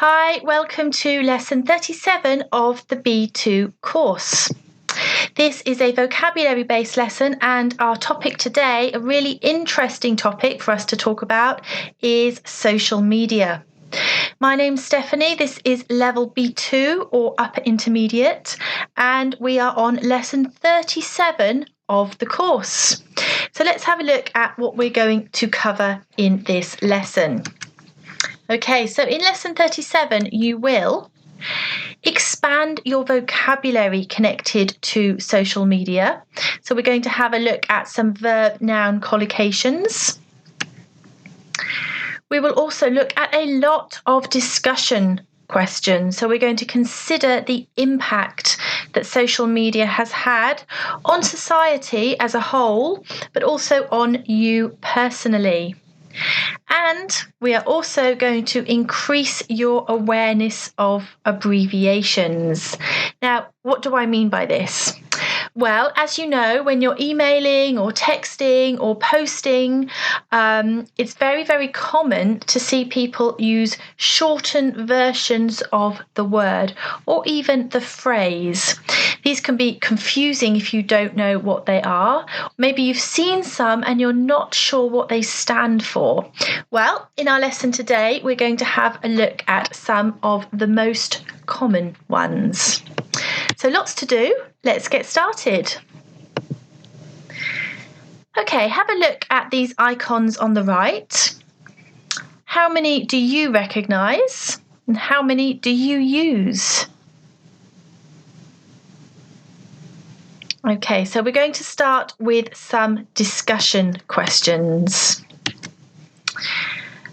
Hi, welcome to lesson 37 of the B2 course. This is a vocabulary-based lesson, and our topic today, a really interesting topic for us to talk about, is social media. My name's Stephanie. This is level B2 or upper intermediate, and we are on lesson 37 of the course. So let's have a look at what we're going to cover in this lesson. Okay, so in lesson 37, you will expand your vocabulary connected to social media. So we're going to have a look at some verb-noun collocations. We will also look at a lot of discussion questions. So we're going to consider the impact that social media has had on society as a whole, but also on you personally. And we are also going to increase your awareness of abbreviations. Now, what do I mean by this? Well, as you know, when you're emailing or texting or posting, it's very, very common to see people use shortened versions of the word or even the phrase. These can be confusing if you don't know what they are. Maybe you've seen some and you're not sure what they stand for. Well, in our lesson today, we're going to have a look at some of the most common ones. So lots to do. Let's get started. Okay, have a look at these icons on the right. How many do you recognise and how many do you use? Okay, so we're going to start with some discussion questions.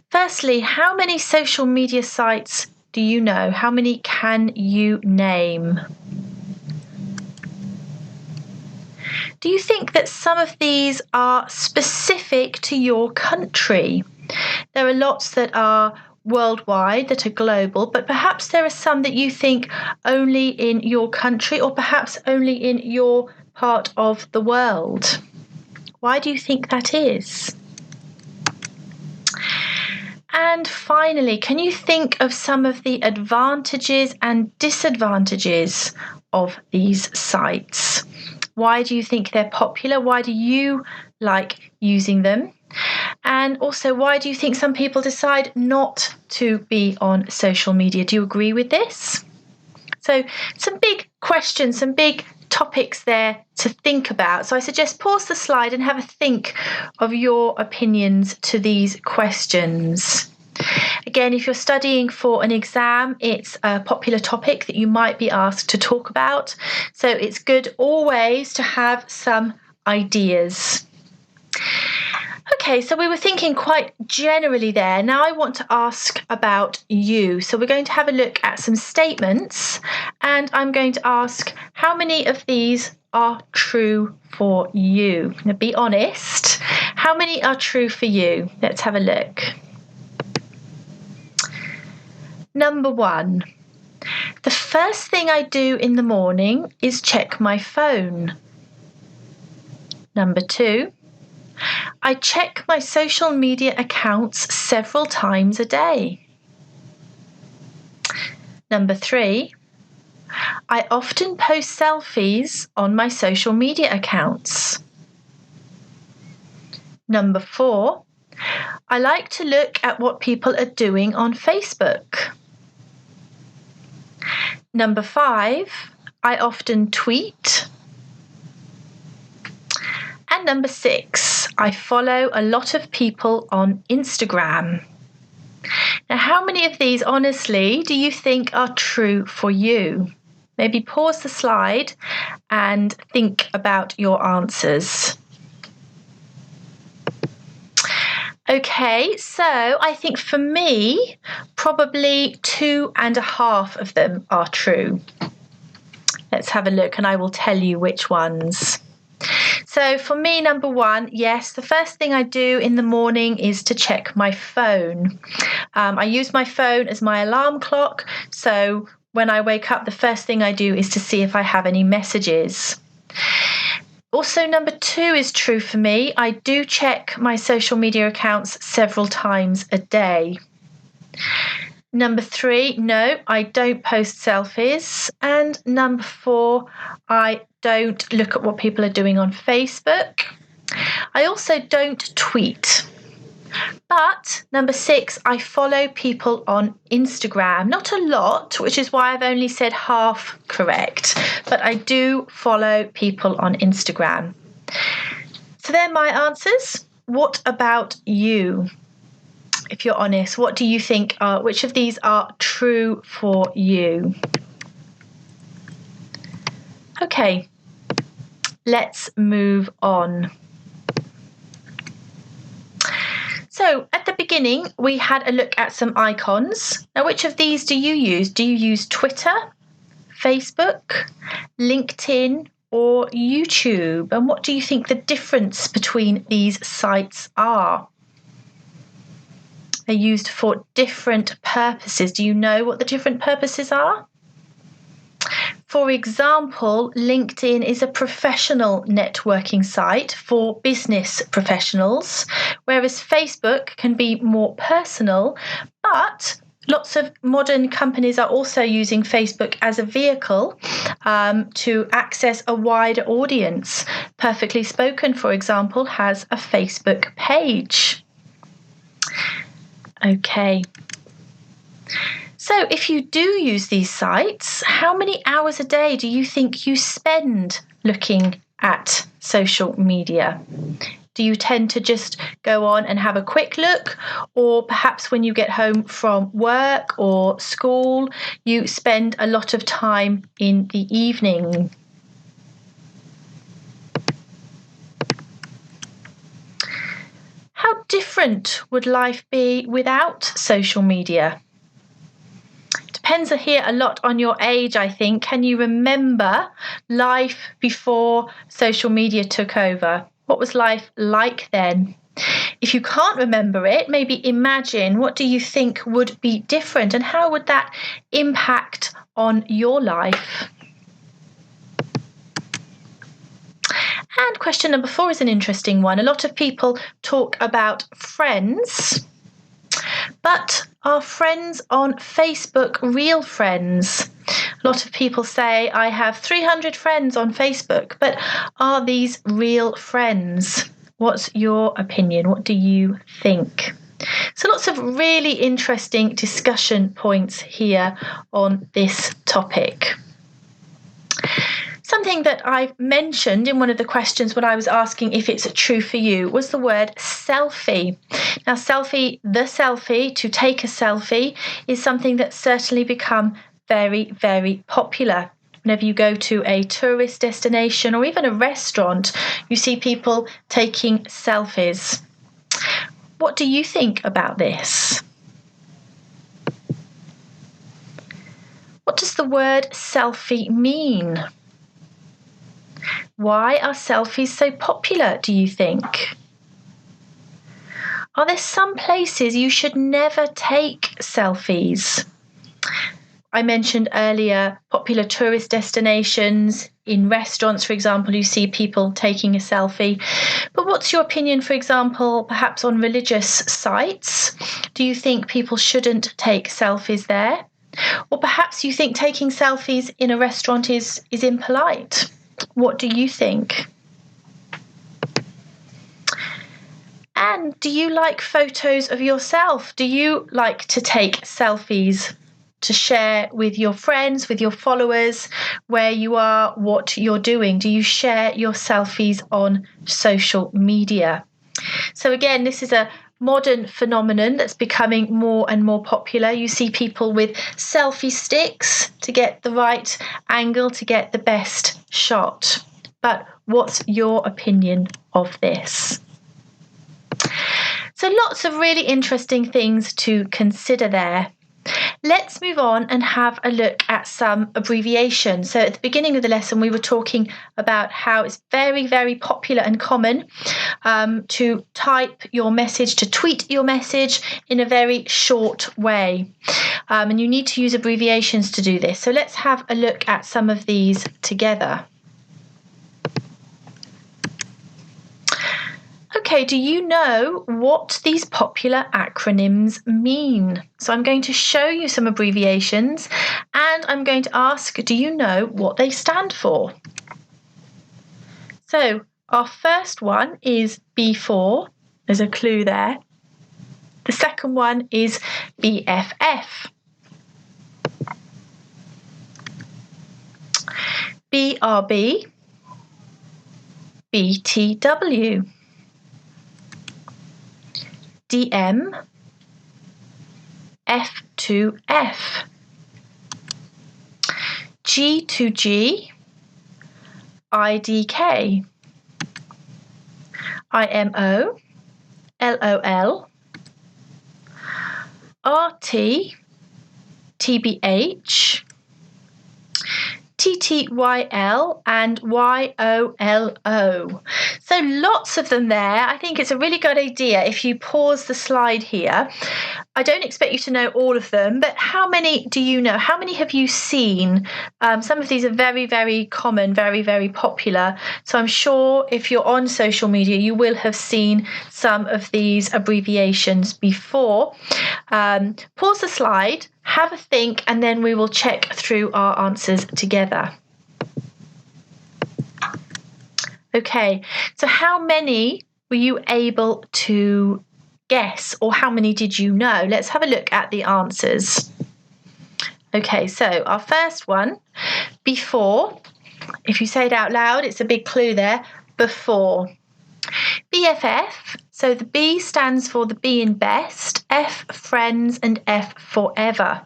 Firstly, how many social media sites do you know? How many can you name? Do you think that some of these are specific to your country? There are lots that are worldwide, that are global, but perhaps there are some that you think only in your country or perhaps only in your part of the world. Why do you think that is? And finally, can you think of some of the advantages and disadvantages of these sites? Why do you think they're popular? Why do you like using them? And also, why do you think some people decide not to be on social media? Do you agree with this? So some big questions, some big topics there to think about. So I suggest pause the slide and have a think of your opinions to these questions. Again, if you're studying for an exam, it's a popular topic that you might be asked to talk about. So it's good always to have some ideas. Okay, so we were thinking quite generally there. Now I want to ask about you. So we're going to have a look at some statements, and I'm going to ask how many of these are true for you. Now be honest. How many are true for you? Let's have a look. Number 1. The first thing I do in the morning is check my phone. Number 2. I check my social media accounts several times a day. Number 3. I often post selfies on my social media accounts. Number 4. I like to look at what people are doing on Facebook. Number 5. I often tweet. And number 6, I follow a lot of people on Instagram. Now, how many of these, honestly, do you think are true for you? Maybe pause the slide and think about your answers. Okay, so I think for me, probably 2.5 of them are true. Let's have a look and I will tell you which ones. So for me, number 1, yes, the first thing I do in the morning is to check my phone. I use my phone as my alarm clock. So when I wake up, the first thing I do is to see if I have any messages. Also, number 2 is true for me. I do check my social media accounts several times a day. Number 3, no, I don't post selfies. And number 4, I don't look at what people are doing on Facebook. I also don't tweet. But number 6, I follow people on Instagram. Not a lot, which is why I've only said half correct, but I do follow people on Instagram. So they're my answers. What about you? If you're honest, what do you think which of these are true for you? Okay, let's move on. So at the beginning, we had a look at some icons. Now, which of these do you use? Do you use Twitter, Facebook, LinkedIn, or YouTube? And what do you think the difference between these sites are? They're used for different purposes. Do you know what the different purposes are? For example, LinkedIn is a professional networking site for business professionals, whereas Facebook can be more personal, but lots of modern companies are also using Facebook as a vehicle to access a wider audience. Perfectly Spoken, for example, has a Facebook page. Okay. So if you do use these sites, how many hours a day do you think you spend looking at social media? Do you tend to just go on and have a quick look? Or perhaps when you get home from work or school, you spend a lot of time in the evening? How different would life be without social media? Depends here a lot on your age, I think. Can you remember life before social media took over? What was life like then? If you can't remember it, maybe imagine what do you think would be different and how would that impact on your life? And question number 4 is an interesting one. A lot of people talk about friends, but are friends on Facebook real friends? A lot of people say, I have 300 friends on Facebook, but are these real friends? What's your opinion? What do you think? So lots of really interesting discussion points here on this topic. Something that I've mentioned in one of the questions when I was asking if it's true for you was the word selfie. Now, the selfie, to take a selfie, is something that's certainly become very, very popular. Whenever you go to a tourist destination or even a restaurant, you see people taking selfies. What do you think about this? What does the word selfie mean? Why are selfies so popular, do you think? Are there some places you should never take selfies? I mentioned earlier popular tourist destinations. In restaurants, for example, you see people taking a selfie. But what's your opinion, for example, perhaps on religious sites? Do you think people shouldn't take selfies there? Or perhaps you think taking selfies in a restaurant is impolite? What do you think? And do you like photos of yourself? Do you like to take selfies to share with your friends, with your followers, where you are, what you're doing? Do you share your selfies on social media? So again, this is a modern phenomenon that's becoming more and more popular. You see people with selfie sticks to get the right angle, to get the best shot. But what's your opinion of this? So lots of really interesting things to consider there. Let's move on and have a look at some abbreviations. So at the beginning of the lesson, we were talking about how it's very, very popular and common to type your message, to tweet your message in a very short way. And you need to use abbreviations to do this. So let's have a look at some of these together. Okay, do you know what these popular acronyms mean? So I'm going to show you some abbreviations and I'm going to ask, do you know what they stand for? So our first one is B4. There's a clue there. The second one is BFF. BRB. BTW. DM, F2F, G2G, IDK, IMO, LOL, RT, TBH, TTYL and YOLO. So lots of them there. I think it's a really good idea if you pause the slide here. I don't expect you to know all of them, but how many do you know? How many have you seen? Some of these are very, very common, very, very popular. So I'm sure if you're on social media, you will have seen some of these abbreviations before. Pause the slide, have a think, and then we will check through our answers together. Okay, so how many were you able to guess, or how many did you know? Let's have a look at the answers. Okay, so our first one, before. If you say it out loud, it's a big clue there, before. BFF, so the B stands for the B in best, F friends, and F forever.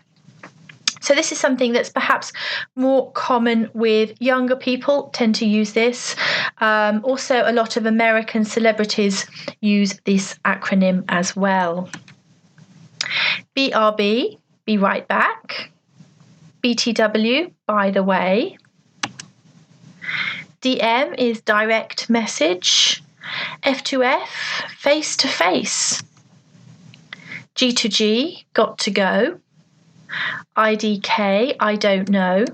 So this is something that's perhaps more common with younger people, tend to use this. Also, a lot of American celebrities use this acronym as well. BRB, be right back. BTW, by the way. DM is direct message. F2F, face to face. G2G, got to go. IDK, I don't know.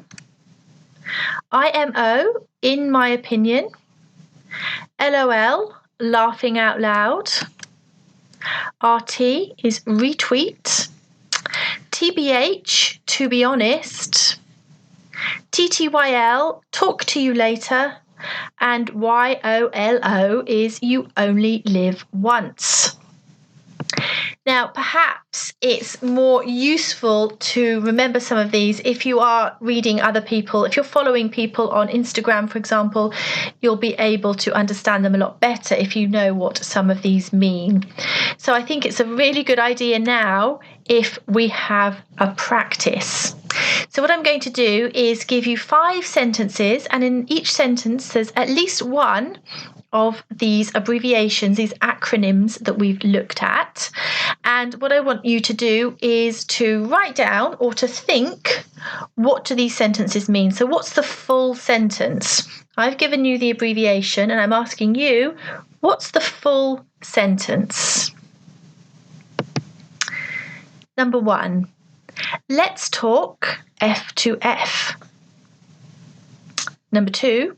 IMO, in my opinion. LOL, laughing out loud. RT is retweet. TBH, to be honest. TTYL, talk to you later. And YOLO is you only live once. Now, perhaps it's more useful to remember some of these if you are reading other people. If you're following people on Instagram, for example, you'll be able to understand them a lot better if you know what some of these mean. So I think it's a really good idea now if we have a practice. So what I'm going to do is give you 5 sentences, and in each sentence there's at least one of these abbreviations, these acronyms that we've looked at. And what I want you to do is to write down or to think, what do these sentences mean? So what's the full sentence? I've given you the abbreviation and I'm asking you, what's the full sentence? Number 1, let's talk F2F. Number 2,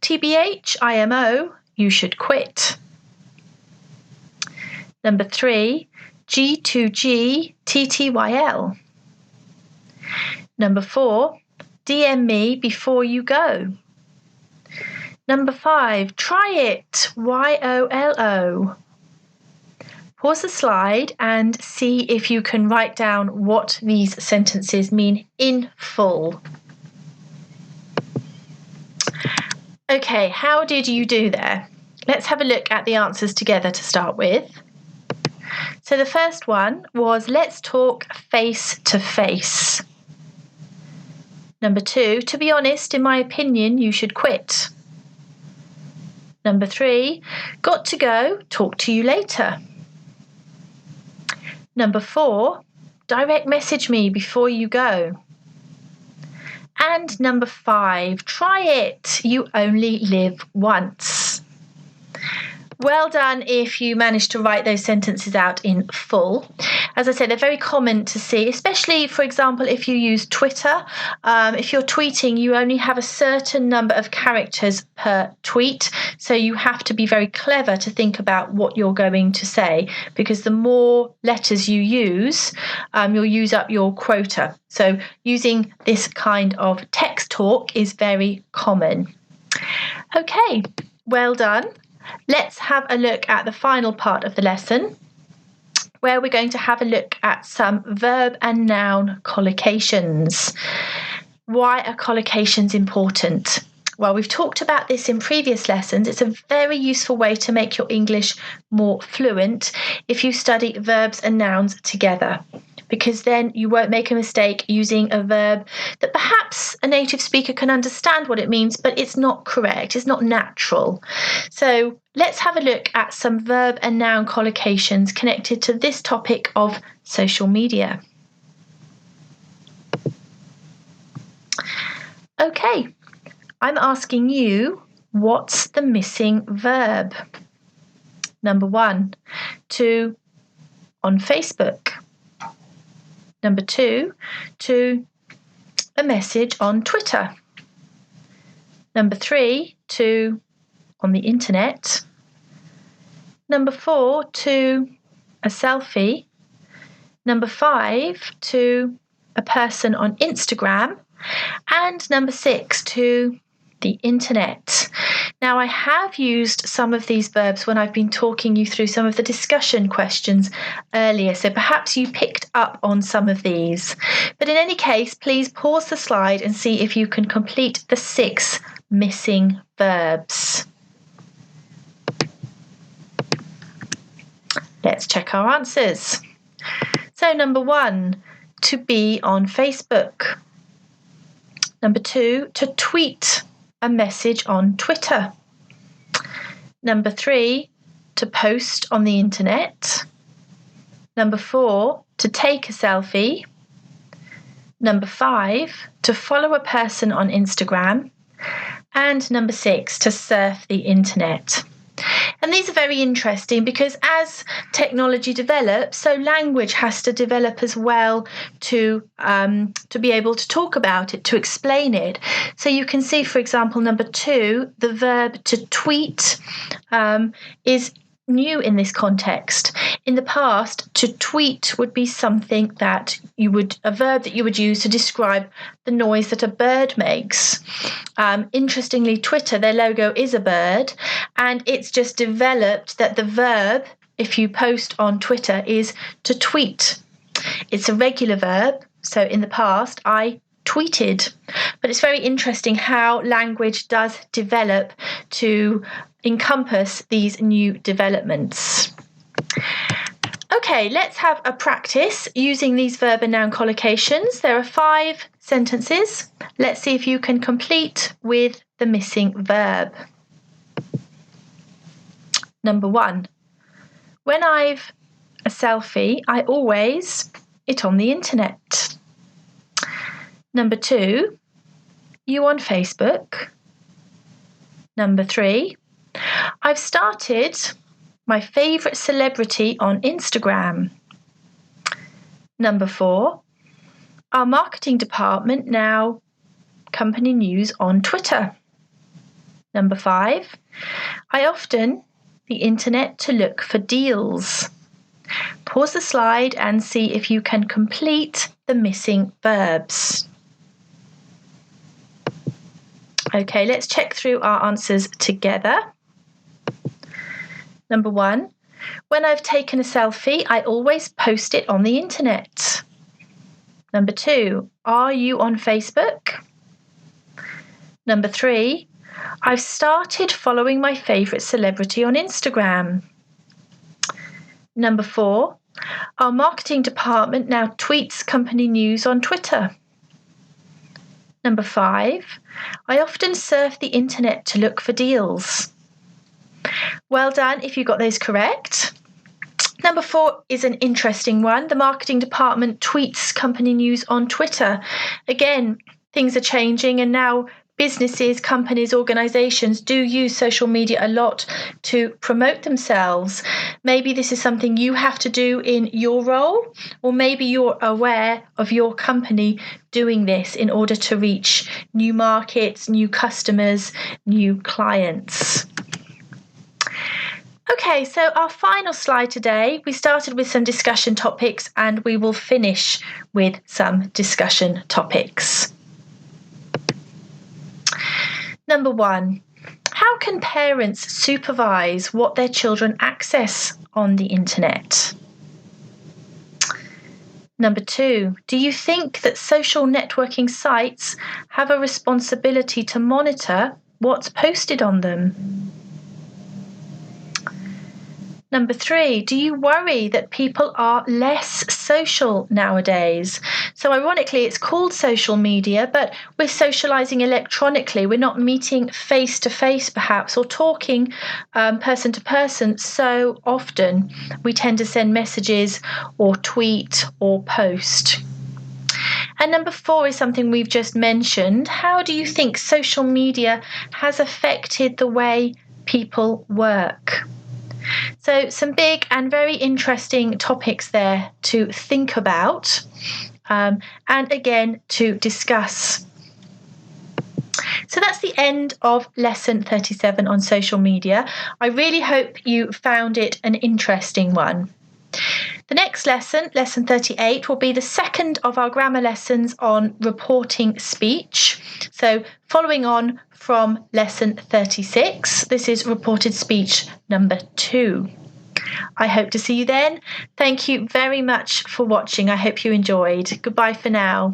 TBH, IMO, you should quit. Number 3, G2G, TTYL. Number 4, DM me before you go. Number 5, try it, YOLO. Pause the slide and see if you can write down what these sentences mean in full. Okay, how did you do there? Let's have a look at the answers together to start with. So the first one was, let's talk face to face. Number 2, to be honest, in my opinion, you should quit. Number 3, got to go, talk to you later. Number 4, direct message me before you go. And number 5, try it, you only live once. Well done if you managed to write those sentences out in full. As I said, they're very common to see, especially, for example, if you use Twitter. If you're tweeting, you only have a certain number of characters per tweet. So you have to be very clever to think about what you're going to say, because the more letters you use, you'll use up your quota. So using this kind of text talk is very common. Okay, well done. Let's have a look at the final part of the lesson, where we're going to have a look at some verb and noun collocations. Why are collocations important? Well, we've talked about this in previous lessons. It's a very useful way to make your English more fluent if you study verbs and nouns together, because then you won't make a mistake using a verb that perhaps a native speaker can understand what it means, but it's not correct, it's not natural. So let's have a look at some verb and noun collocations connected to this topic of social media. Okay, I'm asking you, what's the missing verb? Number 1, to on Facebook. Number 2, to a message on Twitter. Number 3, to on the internet. Number 4, to a selfie. Number 5, to a person on Instagram. And number 6, to the internet. Now, I have used some of these verbs when I've been talking you through some of the discussion questions earlier, so perhaps you picked up on some of these. But in any case, please pause the slide and see if you can complete the 6 missing verbs. Let's check our answers. So number 1, to be on Facebook. Number 2, to tweet a message on Twitter. Number 3, to post on the internet. Number 4, to take a selfie. Number 5, to follow a person on Instagram. And number 6, to surf the internet. And these are very interesting because as technology develops, so language has to develop as well to be able to talk about it, to explain it. So you can see, for example, number 2, the verb to tweet is new in this context. In the past, to tweet would be something that a verb that you would use to describe the noise that a bird makes. Interestingly, Twitter, their logo is a bird, and it's just developed that the verb, if you post on Twitter, is to tweet. It's a regular verb. So in the past, I tweeted. But it's very interesting how language does develop to encompass these new developments. Okay, let's have a practice using these verb and noun collocations. There are 5 sentences. Let's see if you can complete with the missing verb. Number 1, when I've a selfie, I always it on the internet. Number 2, you on Facebook. Number 3, I've started my favourite celebrity on Instagram. Number 4, our marketing department now company news on Twitter. Number 5, I often the internet to look for deals. Pause the slide and see if you can complete the missing verbs. Okay, let's check through our answers together. Number 1, when I've taken a selfie, I always post it on the internet. Number 2, are you on Facebook? Number 3, I've started following my favourite celebrity on Instagram. Number 4, our marketing department now tweets company news on Twitter. Number 5, I often surf the internet to look for deals. Well done if you got those correct. Number 4 is an interesting one. The marketing department tweets company news on Twitter. Again, things are changing and now businesses, companies, organizations do use social media a lot to promote themselves. Maybe this is something you have to do in your role, or maybe you're aware of your company doing this in order to reach new markets, new customers, new clients. Okay, so our final slide today, we started with some discussion topics and we will finish with some discussion topics. Number 1, how can parents supervise what their children access on the internet? Number 2, do you think that social networking sites have a responsibility to monitor what's posted on them? Number 3, do you worry that people are less social nowadays? So ironically, it's called social media, but we're socializing electronically. We're not meeting face to face, perhaps, or talking person to person so often. We tend to send messages or tweet or post. And number 4 is something we've just mentioned. How do you think social media has affected the way people work? So some big and very interesting topics there to think about and again to discuss. So that's the end of lesson 37 on social media. I really hope you found it an interesting one. The next lesson, lesson 38, will be the second of our grammar lessons on reporting speech. So following on from lesson 36, this is reported speech number 2. I hope to see you then. Thank you very much for watching. I hope you enjoyed. Goodbye for now.